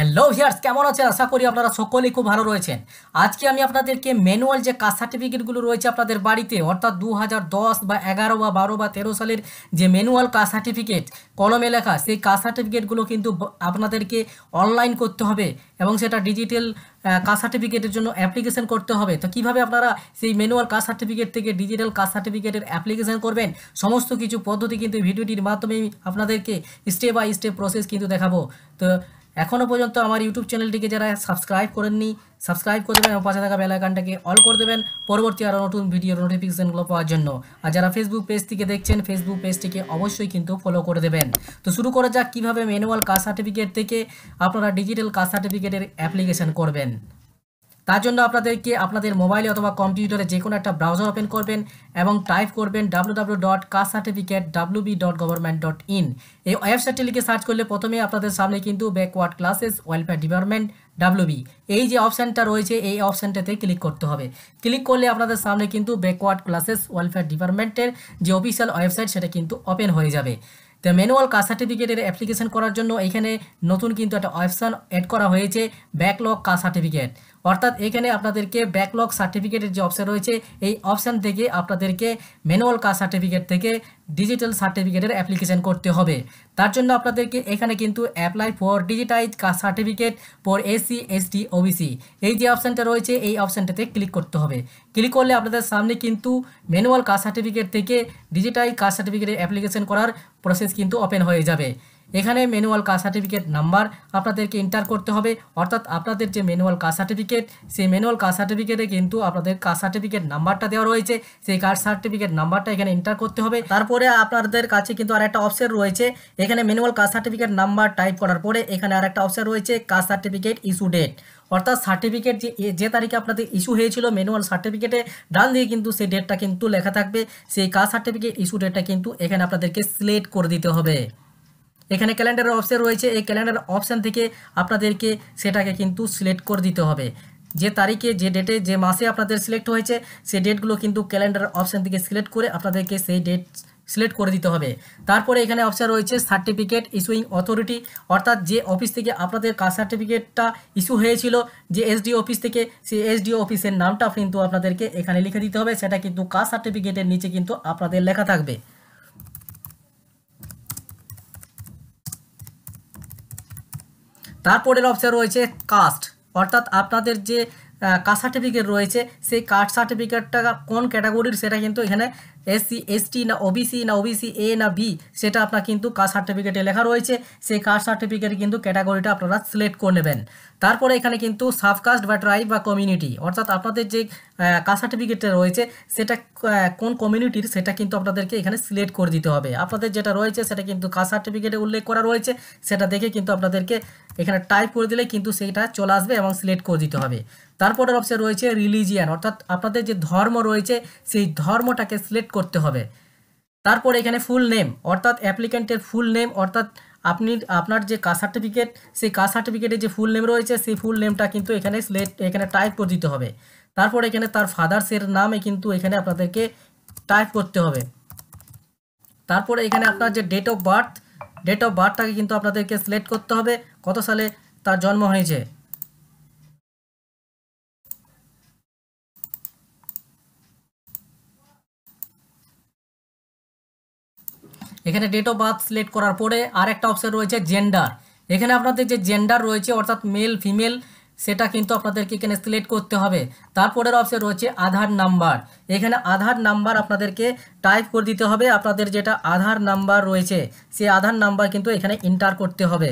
Hello viewers, কেমন আছেন? আশা করি আপনারা সকলেই খুব ভালো রয়েছেন। আজকে আমি আপনাদেরকে ম্যানুয়াল যে কাস্ট সার্টিফিকেটগুলো রয়েছে আপনাদের বাড়িতে, অর্থাৎ 2010 বা 11 বা 12 বা 13 সালের যে ম্যানুয়াল কাস্ট সার্টিফিকেট কলমে লেখা, সেই কাস্ট সার্টিফিকেটগুলো কিন্তু আপনাদেরকে অনলাইন করতে হবে এবং সেটা ডিজিটাল কাস্ট সার্টিফিকেটের জন্য অ্যাপ্লিকেশন করতে হবে। তো কীভাবে আপনারা সেই ম্যানুয়াল কাস্ট সার্টিফিকেট থেকে ডিজিটাল কাস্ট সার্টিফিকেটের অ্যাপ্লিকেশন করবেন, সমস্ত কিছু পদ্ধতি কিন্তু ভিডিওটির মাধ্যমে আপনাদেরকে স্টেপ বাই স্টেপ প্রসেস কিন্তু দেখাবো। তো এখনও পর্যন্ত আমার ইউটিউব চ্যানেলটিকে যারা সাবস্ক্রাইব করেননি, সাবস্ক্রাইব করে দেবেন এবং পাশে থাকা বেল আইকনটাকে অল করে দেবেন পরবর্তী আরও নতুন ভিডিওর নোটিফিকেশনগুলো পাওয়ার জন্য। আর যারা ফেসবুক পেজ থেকে দেখছেন, ফেসবুক পেজটিকে অবশ্যই কিন্তু ফলো করে দেবেন। তো শুরু করা যাক কীভাবে ম্যানুয়াল কাস্ট সার্টিফিকেট থেকে আপনারা ডিজিটাল কাস্ট সার্টিফিকেটের অ্যাপ্লিকেশন করবেন। তার জন্য আপনাদেরকে আপনাদের মোবাইলে অথবা কম্পিউটারে যে কোনো একটা ব্রাউজার ওপেন করবেন এবং টাইপ করবেন www.castcertificate.wb.government.in। এই ওয়েবসাইটটি লিখে সার্চ করলে প্রথমে আপনাদের সামনে কিন্তু backward classes welfare department WB এই যে অপশানটা রয়েছে, এই অপশানটাতে ক্লিক করতে হবে। ক্লিক করলে আপনাদের সামনে কিন্তু ব্যাকওয়ার্ড ক্লাসেস ওয়েলফেয়ার ডিপার্টমেন্টের যে অফিসিয়াল ওয়েবসাইট সেটা কিন্তু ওপেন হয়ে যাবে। তো ম্যানুয়াল কাস্ট সার্টিফিকেটের অ্যাপ্লিকেশন করার জন্য এখানে নতুন কিন্তু একটা অপশান অ্যাড করা হয়েছে, ব্যাকলগ কাস্ট সার্টিফিকেট। অর্থাৎ এখানে আপনাদেরকে ব্যাকলগ সার্টিফিকেটের যে অপশান রয়েছে, এই অপশান থেকে আপনাদেরকে ম্যানুয়াল কাস্ট সার্টিফিকেট থেকে ডিজিটাল সার্টিফিকেটের অ্যাপ্লিকেশন করতে হবে। তার জন্য আপনাদেরকে এখানে কিন্তু apply for digitize caste certificate for SC ST OBC এই যে অপশানটা রয়েছে, এই অপশানটাতে ক্লিক করতে হবে। ক্লিক করলে আপনাদের সামনে কিন্তু ম্যানুয়াল কাস্ট সার্টিফিকেট থেকে ডিজিটাইজ কাস্ট সার্টিফিকেটের অ্যাপ্লিকেশন করার প্রসেস কিন্তু ওপেন হয়ে যাবে। এখানে ম্যানুয়াল কাস্ট সার্টিফিকেট নাম্বার আপনাদেরকে এন্টার করতে হবে, অর্থাৎ আপনাদের যে ম্যানুয়াল কাস্ট সার্টিফিকেট, সেই ম্যানুয়াল কাস্ট সার্টিফিকেটে কিন্তু আপনাদের কাস্ট সার্টিফিকেট নাম্বারটা দেওয়া রয়েছে, সেই কাস্ট সার্টিফিকেট নাম্বারটা এখানে এন্টার করতে হবে। তারপরে আপনাদের কাছে কিন্তু আরেকটা অপশন রয়েছে, এখানে manual caste certificate number type করার পরে এখানে আরেকটা অপশন রয়েছে কাস্ট সার্টিফিকেট ইস্যু ডেট, অর্থাৎ সার্টিফিকেট যে তারিখে আপনাদের ইস্যু হয়েছিল ম্যানুয়াল সার্টিফিকেটে ডান দিয়ে কিন্তু সেই ডেটটা কিন্তু লেখা থাকবে। সেই কাস্ট সার্টিফিকেট ইস্যু ডেটটা কিন্তু এখানে আপনাদেরকে সিলেক্ট করে দিতে হবে। এখানে ক্যালেন্ডারের অপশন রয়েছে, এই ক্যালেন্ডার অপশান থেকে আপনাদেরকে সেটাকে কিন্তু সিলেক্ট করে দিতে হবে। যে তারিখে, যে ডেটে, যে মাসে আপনাদের সিলেক্ট হয়েছে সেই ডেটগুলো কিন্তু ক্যালেন্ডার অপশান থেকে সিলেক্ট করে আপনাদেরকে সেই ডেট সিলেক্ট করে দিতে হবে। তারপরে এখানে অপশান রয়েছে সার্টিফিকেট ইস্যুইং অথরিটি, অর্থাৎ যে অফিস থেকে আপনাদের কাস্ট সার্টিফিকেটটা ইস্যু হয়েছিল, যে SDO অফিস থেকে, সেই SDO অফিসের নামটা কিন্তু আপনাদেরকে এখানে লিখে দিতে হবে। সেটা কিন্তু কাস্ট সার্টিফিকেটের নিচে কিন্তু আপনাদের লেখা থাকবে। তারপরের অপশান রয়েছে কাস্ট, অর্থাৎ আপনাদের যে কাস্ট সার্টিফিকেট রয়েছে সেই কাস্ট সার্টিফিকেটটা কোন ক্যাটাগরির সেটা কিন্তু এখানে SC ST না OBC না OBC A না B সেটা আপনার কিন্তু কাস্ট সার্টিফিকেটে লেখা রয়েছে। সেই কাস্ট সার্টিফিকেটে কিন্তু ক্যাটাগরিটা আপনারা সিলেক্ট করে নেবেন। তারপরে এখানে কিন্তু সাবকাস্ট বা ট্রাইব বা কমিউনিটি, অর্থাৎ আপনাদের যে কাস্ট সার্টিফিকেটটা রয়েছে সেটা কোন কমিউনিটির সেটা কিন্তু আপনাদেরকে এখানে সিলেক্ট করে দিতে হবে। আপনাদের যেটা রয়েছে সেটা কিন্তু কাস্ট সার্টিফিকেটে উল্লেখ করা রয়েছে, সেটা দেখে কিন্তু আপনাদেরকে এখানে টাইপ করে দিলে কিন্তু সেইটা চলে আসবে এবং সিলেক্ট করে দিতে হবে। তারপরের অপশন রয়েছে রিলিজিয়ান, অর্থাৎ আপনাদের যে ধর্ম রয়েছে সেই ধর্মটাকে সিলেক্ট করতে হবে। তারপরে এখানে ফুল নেম, অর্থাৎ অ্যাপ্লিক্যান্টের ফুল নেম, অর্থাৎ আপনার যে কাস্ট সার্টিফিকেট সেই কাস্ট সার্টিফিকেটে যে ফুল নেম রয়েছে সেই ফুল নেমটা কিন্তু এখানে টাইপ করে দিতে হবে। তারপর এখানে তার ফাদার্সের নামে কিন্তু এখানে আপনাদেরকে টাইপ করতে হবে। তারপরে এখানে আপনার যে ডেট অফ বার্থটাকে কিন্তু আপনাদেরকে সিলেক্ট করতে হবে, কত সালে তার জন্ম হয়েছে। এখানে ডেট অফ বার্থ সিলেক্ট করার পরে আর একটা অপশন রয়েছে জেন্ডার। এখানে আপনাদের যে জেন্ডার রয়েছে অর্থাৎ মেল ফিমেল সেটা কিন্তু আপনাদেরকে এখানে সিলেক্ট করতে হবে। তারপরের অপশন রয়েছে আধার নাম্বার, এখানে আধার নাম্বার আপনাদেরকে টাইপ করে দিতে হবে। আপনাদের যেটা আধার নাম্বার রয়েছে সেই আধার নাম্বার কিন্তু এখানে এন্টার করতে হবে।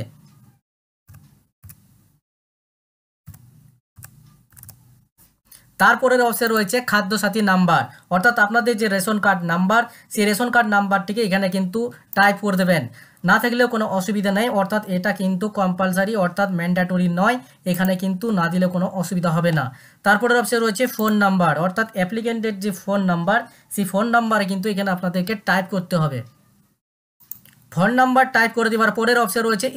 তারপরের অপশন রয়েছে খাদ্যসাথী নাম্বার, অর্থাৎ আপনাদের যে রেশন কার্ড নাম্বার সেই রেশন কার্ড নাম্বারটিকে এখানে কিন্তু টাইপ করে দেবেন। না থাকলেও কোনো অসুবিধা নেই, অর্থাৎ এটা কিন্তু কম্পালসারি অর্থাৎ ম্যান্ডেটরি নয়, এখানে কিন্তু না দিলে কোনো অসুবিধা হবে না। তারপরের অপশন রয়েছে ফোন নাম্বার, অর্থাৎ অ্যাপ্লিক্যান্টের যে ফোন নাম্বার সেই ফোন নাম্বারে কিন্তু এখানে আপনাদেরকে টাইপ করতে হবে। ফোন নাম্বার টাইপ করে দেওয়ার পরের অপশন রয়েছে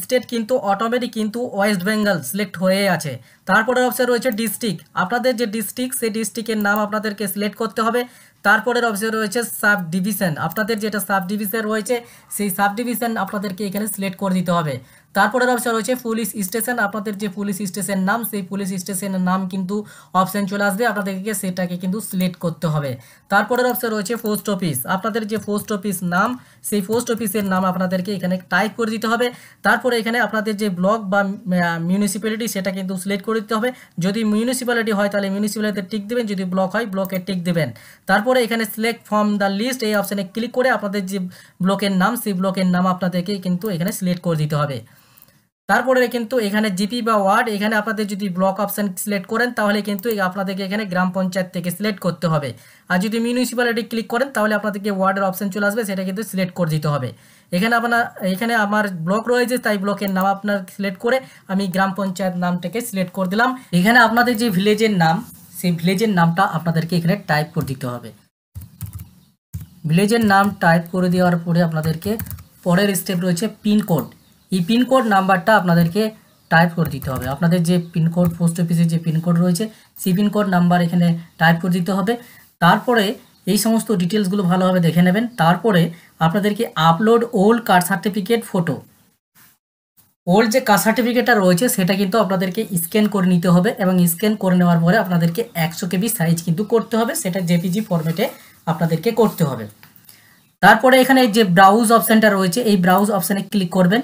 স্টেট কিন্তু অটোমেটিক কিন্তু ওয়েস্ট বেঙ্গল সিলেক্ট হয়ে আছে। তারপরের অপশন রয়েছে ডিস্ট্রিক্ট, আপনাদের যে ডিস্ট্রিক্ট সেই ডিস্ট্রিক্টের নাম আপনাদেরকে সিলেক্ট করতে হবে। তারপরের অপশন রয়েছে সাব ডিভিশন, আপনাদের যেটা সাব ডিভিশন রয়েছে সেই সাব ডিভিশন আপনাদেরকে এখানে সিলেক্ট করে দিতে হবে। তারপরের অপশন রয়েছে পুলিশ স্টেশন, আপনাদের যে পুলিশ স্টেশন নাম সেই পুলিশ স্টেশনের নাম কিন্তু অপশন চলে আসবে, আপনাদেরকে সেটাকে কিন্তু সিলেক্ট করতে হবে। তারপরের অপশন রয়েছে পোস্ট অফিস, আপনাদের যে পোস্ট অফিস নাম সেই পোস্ট অফিসের নাম আপনাদেরকে এখানে টাইপ করে দিতে হবে। তারপরে এখানে আপনাদের যে ব্লক বা মিউনিসিপ্যালিটি সেটা কিন্তু সিলেক্ট করে দিতে হবে, যদি মিউনিসিপ্যালিটি হয় তাহলে মিউনিসিপ্যালিটিতে টিক দেবেন, যদি ব্লক হয় ব্লকে টিক দেবেন। তারপরে এখানে সিলেক্ট ফ্রম দ্য লিস্ট এই অপশানে ক্লিক করে আপনাদের যে ব্লকের নাম সেই ব্লকের নাম আপনাদেরকে কিন্তু এখানে সিলেক্ট করে দিতে হবে। তারপরে কিন্তু এখানে জিপি বা ওয়ার্ড, এখানে আপনাদের যদি ব্লক অপশান সিলেক্ট করেন তাহলে কিন্তু আপনাদেরকে এখানে গ্রাম পঞ্চায়েত থেকে সিলেক্ট করতে হবে, আর যদি মিউনিসিপ্যালিটি ক্লিক করেন তাহলে আপনাদেরকে ওয়ার্ডের অপশান চলে আসবে, সেটা কিন্তু সিলেক্ট করে দিতে হবে। এখানে আমার ব্লক রয়েছে তাই ব্লকের নাম আপনার সিলেক্ট করে আমি গ্রাম পঞ্চায়েত নামটাকে সিলেক্ট করে দিলাম। এখানে আপনাদের যে ভিলেজের নাম সেই ভিলেজের নামটা আপনাদেরকে এখানে টাইপ করে দিতে হবে। ভিলেজের নাম টাইপ করে দেওয়ার পরে আপনাদেরকে পরের স্টেপ রয়েছে পিনকোড, এই পিনকোড নাম্বারটা আপনাদেরকে টাইপ করে দিতে হবে। আপনাদের যে পিনকোড পোস্ট অফিসের যে পিনকোড রয়েছে সেই পিনকোড নাম্বার এখানে টাইপ করে দিতে হবে। তারপরে এই সমস্ত ডিটেলসগুলো ভালোভাবে দেখে নেবেন। তারপরে আপনাদেরকে upload old caste certificate photo, old যে কাস্ট সার্টিফিকেটটা রয়েছে সেটা কিন্তু আপনাদেরকে স্ক্যান করে নিতে হবে, এবং স্ক্যান করে নেওয়ার পরে আপনাদেরকে 100 KB সাইজ কিন্তু করতে হবে, সেটা জেপিজি ফরম্যাটে আপনাদেরকে করতে হবে। তারপরে এখানে যে ব্রাউজ অপশানটা রয়েছে এই ব্রাউজ অপশানে ক্লিক করবেন।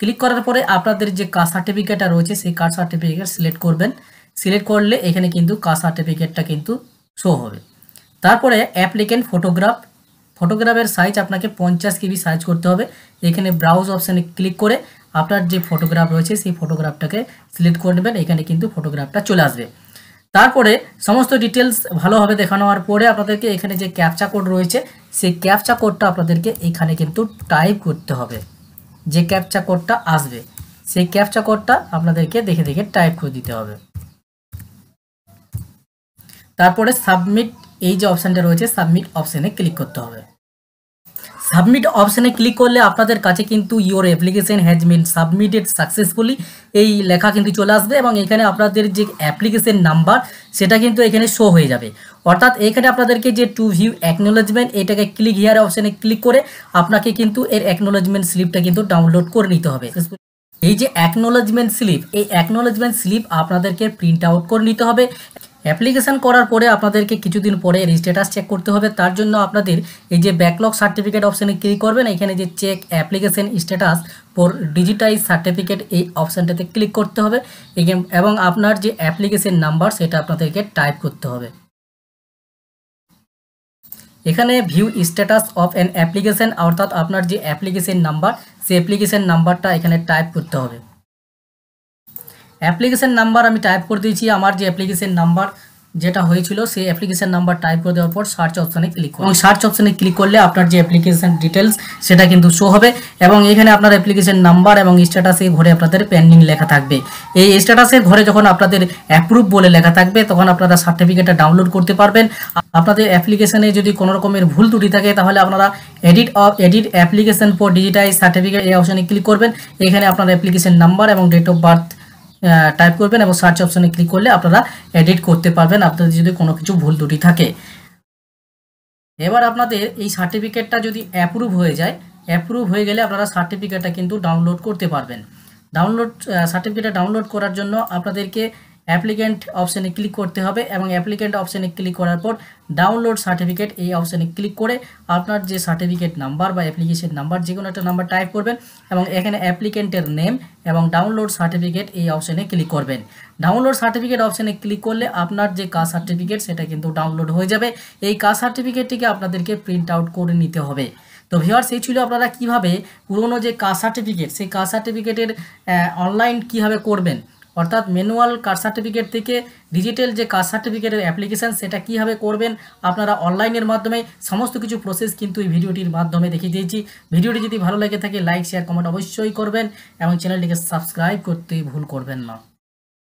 ক্লিক করার পরে আপনাদের যে কাস্ট সার্টিফিকেটটা রয়েছে সেই কাস্ট সার্টিফিকেট সিলেক্ট করবেন। সিলেক্ট করলে এখানে কিন্তু কাস্ট সার্টিফিকেটটা কিন্তু শো হবে। তারপরে অ্যাপ্লিকেন্ট ফটোগ্রাফের সাইজ আপনাকে 50 KB সাইজ করতে হবে। এখানে ব্রাউজ অপশানে ক্লিক করে আপনার যে ফটোগ্রাফ রয়েছে সেই ফটোগ্রাফটাকে সিলেক্ট করে নেবেন, এখানে কিন্তু ফটোগ্রাফটা চলে আসবে। তারপরে সমস্ত ডিটেলস ভালোভাবে দেখানো হওয়ার পরে আপনাদেরকে এখানে যে ক্যাপচা কোড রয়েছে সেই ক্যাপচা কোডটা আপনাদেরকে এখানে কিন্তু টাইপ করতে হবে। যে ক্যাপচা কোডটা আসবে সেই ক্যাপচা কোডটা আপনাদেরকে দেখে দেখে টাইপ করে দিতে হবে। তারপরে সাবমিট এই যে অপশানটা রয়েছে সাবমিট অপশানে ক্লিক করতে হবে। সাবমিট অপশানে ক্লিক করলে আপনাদের কাছে কিন্তু your application has been submitted successfully এই লেখা কিন্তু চলে আসবে, এবং এখানে আপনাদের যে অ্যাপ্লিকেশন নাম্বার সেটা কিন্তু এখানে শো হয়ে যাবে। অর্থাৎ এখানে আপনাদেরকে যে টু ভিউ অ্যাকনোলেজমেন্ট এটাকে ক্লিক হিয়ার অপশানে ক্লিক করে আপনাকে কিন্তু এর অ্যাকনোলেজমেন্ট স্লিপটা কিন্তু ডাউনলোড করে নিতে হবে। এই যে অ্যাকনোলেজমেন্ট স্লিপ এই অ্যাকনোলেজমেন্ট স্লিপ আপনাদেরকে প্রিন্ট আউট করে নিতে হবে। অ্যাপ্লিকেশন করার পরে আপনাদেরকে কিছুদিন পরে এর স্ট্যাটাস চেক করতে হবে, তার জন্য আপনাদের এই যে ব্যাকলগ সার্টিফিকেট অপশানে ক্লিক করবেন, এখানে যে check application status for digitize certificate এই অপশানটাতে ক্লিক করতে হবে, এবং আপনার যে অ্যাপ্লিকেশন নাম্বার সেটা আপনাদেরকে টাইপ করতে হবে। এখানে view status of an application অর্থাৎ আপনার যে অ্যাপ্লিকেশন নাম্বার সেই অ্যাপ্লিকেশন নাম্বারটা এখানে টাইপ করতে হবে। অ্যাপ্লিকেশন নাম্বার আমি টাইপ করে দিয়েছি, আমার যে অ্যাপ্লিকেশন নাম্বার যেটা হয়েছিল সেই অ্যাপ্লিকেশন নাম্বার টাইপ করে দেওয়ার পর সার্চ অপশানে ক্লিক করুন। সার্চ অপশানে ক্লিক করলে আপনার যে অ্যাপ্লিকেশন ডিটেলস সেটা কিন্তু শো হবে, এবং এখানে আপনার অ্যাপ্লিকেশন নাম্বার এবং স্ট্যাটাসে ঘরে আপনাদের পেন্ডিং লেখা থাকবে। এই স্ট্যাটাসের ঘরে যখন আপনাদের অ্যাপ্রুভ বলে লেখা থাকবে তখন আপনারা সার্টিফিকেটটা ডাউনলোড করতে পারবেন। আপনাদের অ্যাপ্লিকেশনে যদি কোনো রকমের ভুল ত্রুটি থাকে তাহলে আপনারা edit application for digitize certificate এই অপশানে ক্লিক করবেন। এখানে আপনার অ্যাপ্লিকেশন নাম্বার এবং ডেট অফ বার্থ টাইপ করবেন এবং সার্চ অপশানে ক্লিক করলে আপনারা এডিট করতে পারবেন আপনাদের যদি কোনো কিছু ভুল ত্রুটি থাকে। এবার আপনাদের এই সার্টিফিকেটটা যদি অ্যাপ্রুভ হয়ে গেলে আপনারা সার্টিফিকেটটা কিন্তু ডাউনলোড করতে পারবেন। সার্টিফিকেটটা ডাউনলোড করার জন্য আপনাদেরকে অ্যাপ্লিকেন্ট অপশানে ক্লিক করতে হবে, এবং অ্যাপ্লিকেন্ট অপশানে ক্লিক করার পর ডাউনলোড সার্টিফিকেট এই অপশানে ক্লিক করে আপনার যে সার্টিফিকেট নাম্বার বা অ্যাপ্লিকেশন নাম্বার যে কোনো একটা নাম্বার টাইপ করবেন, এবং এখানে অ্যাপ্লিকেন্টের নেম এবং ডাউনলোড সার্টিফিকেট এই অপশানে ক্লিক করবেন। ডাউনলোড সার্টিফিকেট অপশানে ক্লিক করলে আপনার যে কাস্ট সার্টিফিকেট সেটা কিন্তু ডাউনলোড হয়ে যাবে। এই কাস্ট সার্টিফিকেটটিকে আপনাদেরকে প্রিন্ট আউট করে নিতে হবে। তো ভিউয়ার্স এই ছিল আপনারা কিভাবে পুরনো যে কাস্ট সার্টিফিকেট সেই কাস্ট সার্টিফিকেটের অনলাইন কিভাবে করবেন, অর্থাৎ ম্যানুয়াল কাস্ট সার্টিফিকেট থেকে ডিজিটাল যে কাস্ট সার্টিফিকেটের অ্যাপ্লিকেশান সেটা কীভাবে করবেন আপনারা অনলাইনের মাধ্যমে সমস্ত কিছু প্রসেস কিন্তু এই ভিডিওটির মাধ্যমে দেখিয়ে দিয়েছি। ভিডিওটি যদি ভালো লেগে থাকে লাইক শেয়ার কমেন্ট অবশ্যই করবেন এবং চ্যানেলটিকে সাবস্ক্রাইব করতে ভুল করবেন না।